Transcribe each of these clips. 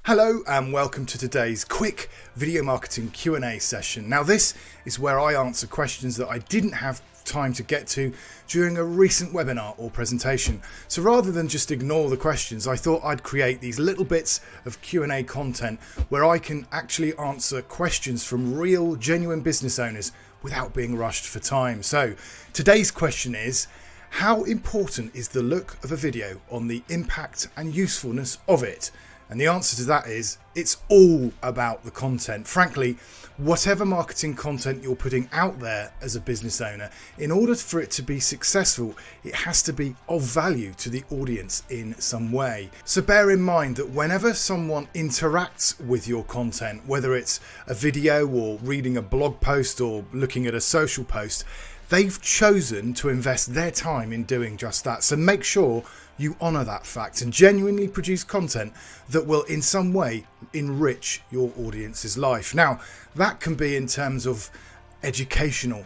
Hello and welcome to today's quick video marketing Q&A session. Now this is where I answer questions that I didn't have time to get to during a recent webinar or presentation. So rather than just ignore the questions, I thought I'd create these little bits of Q&A content where I can actually answer questions from real, genuine business owners without being rushed for time. So today's question is, how important is the look of a video on the impact and usefulness of it? And the answer to that is, it's all about the content. Frankly, whatever marketing content you're putting out there as a business owner, in order for it to be successful, it has to be of value to the audience in some way. So bear in mind that whenever someone interacts with your content, whether it's a video or reading a blog post or looking at a social post, they've chosen to invest their time in doing just that. So make sure you honour that fact and genuinely produce content that will in some way enrich your audience's life. Now, that can be in terms of educational,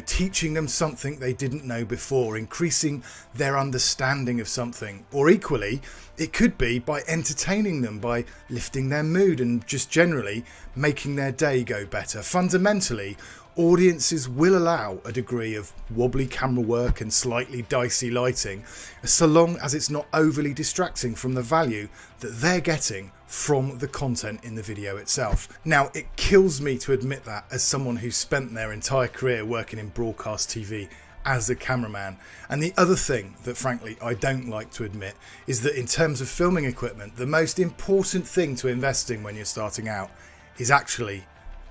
teaching them something they didn't know before, increasing their understanding of something. Or equally, it could be by entertaining them, by lifting their mood and just generally making their day go better. Fundamentally, audiences will allow a degree of wobbly camera work and slightly dicey lighting, so long as it's not overly distracting from the value that they're getting from the content in the video itself. Now, it kills me to admit that as someone who's spent their entire career working in broadcast TV as a cameraman. And the other thing that frankly I don't like to admit is that in terms of filming equipment, the most important thing to invest in when you're starting out is actually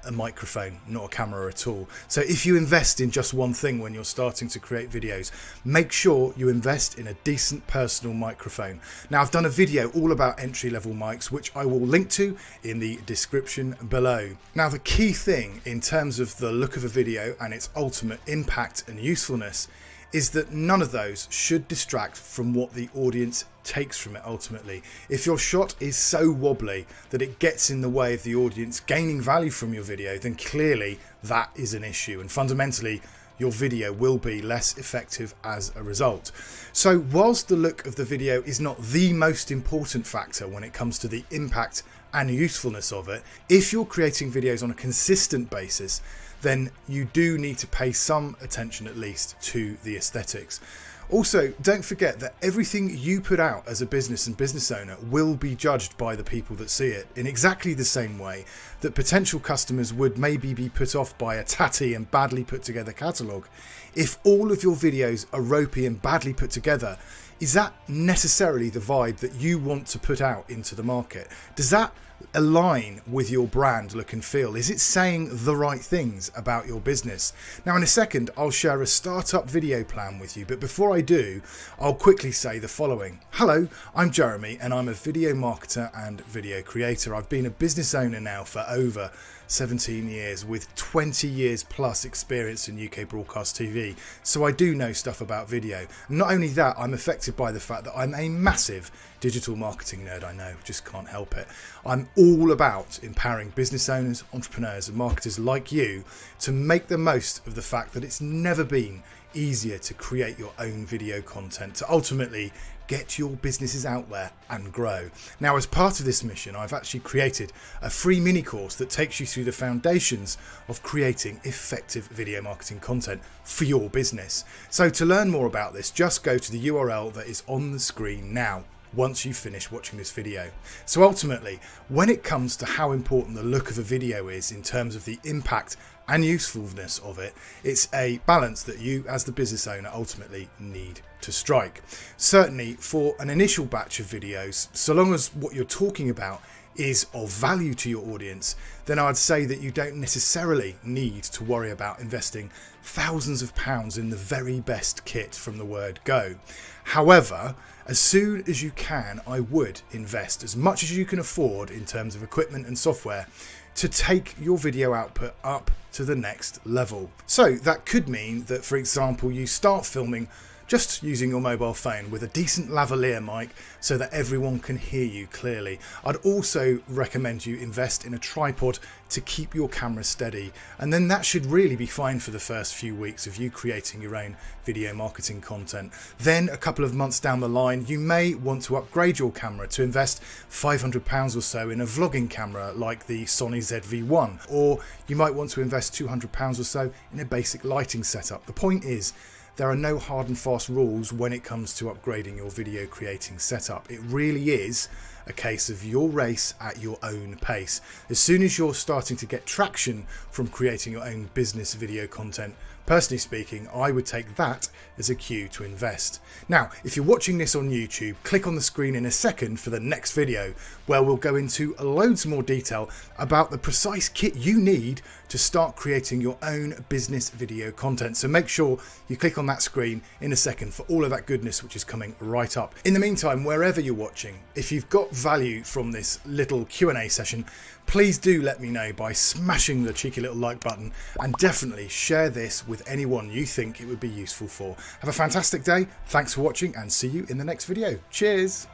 a microphone, not a camera at all. So if you invest in just one thing when you're starting to create videos, make sure you invest in a decent personal microphone. Now, I've done a video all about entry-level mics, which I will link to in the description below. Now, the key thing in terms of the look of a video and its ultimate impact and usefulness is that none of those should distract from what the audience takes from it ultimately. If your shot is so wobbly that it gets in the way of the audience gaining value from your video, then clearly that is an issue, and fundamentally your video will be less effective as a result. So whilst the look of the video is not the most important factor when it comes to the impact and usefulness of it, if you're creating videos on a consistent basis, then you do need to pay some attention at least to the aesthetics. Also, don't forget that everything you put out as a business and business owner will be judged by the people that see it, in exactly the same way that potential customers would maybe be put off by a tatty and badly put together catalogue. If all of your videos are ropey and badly put together, is that necessarily the vibe that you want to put out into the market? Does that align with your brand look and feel? Is it saying the right things about your business? Now, in a second, I'll share a startup video plan with you, but before I do, I'll quickly say the following. Hello, I'm Jeremy and I'm a video marketer and video creator. I've been a business owner now for over 17 years with 20 years plus experience in UK broadcast TV. So I do know stuff about video. Not only that, I'm affected by the fact that I'm a massive digital marketing nerd. I know, just can't help it. I'm all about empowering business owners, entrepreneurs and marketers like you to make the most of the fact that it's never been easier to create your own video content, to ultimately get your businesses out there and grow. Now, as part of this mission, I've actually created a free mini course that takes you through the foundations of creating effective video marketing content for your business. So to learn more about this, just go to the URL that is on the screen now once you finish watching this video. So ultimately, when it comes to how important the look of a video is in terms of the impact and usefulness of it, it's a balance that you as the business owner ultimately need to strike. Certainly for an initial batch of videos, so long as what you're talking about is of value to your audience, then I'd say that you don't necessarily need to worry about investing thousands of pounds in the very best kit from the word go. However, as soon as you can, I would invest as much as you can afford in terms of equipment and software to take your video output up to the next level. So that could mean that, for example, you start filming just using your mobile phone with a decent lavalier mic so that everyone can hear you clearly. I'd also recommend you invest in a tripod to keep your camera steady, and then that should really be fine for the first few weeks of you creating your own video marketing content. Then a couple of months down the line, you may want to upgrade your camera to invest £500 or so in a vlogging camera like the Sony ZV-1, or you might want to invest £200 or so in a basic lighting setup. The point is, there are no hard and fast rules when it comes to upgrading your video creating setup. It really is a case of your race at your own pace. As soon as you're starting to get traction from creating your own business video content, personally speaking, I would take that as a cue to invest. Now, if you're watching this on YouTube, click on the screen in a second for the next video, where we'll go into loads more detail about the precise kit you need to start creating your own business video content. So make sure you click on that screen in a second for all of that goodness which is coming right up. In the meantime, wherever you're watching, if you've got value from this little Q&A session, please do let me know by smashing the cheeky little like button, and definitely share this with anyone you think it would be useful for. Have a fantastic day, thanks for watching, and see you in the next video. Cheers!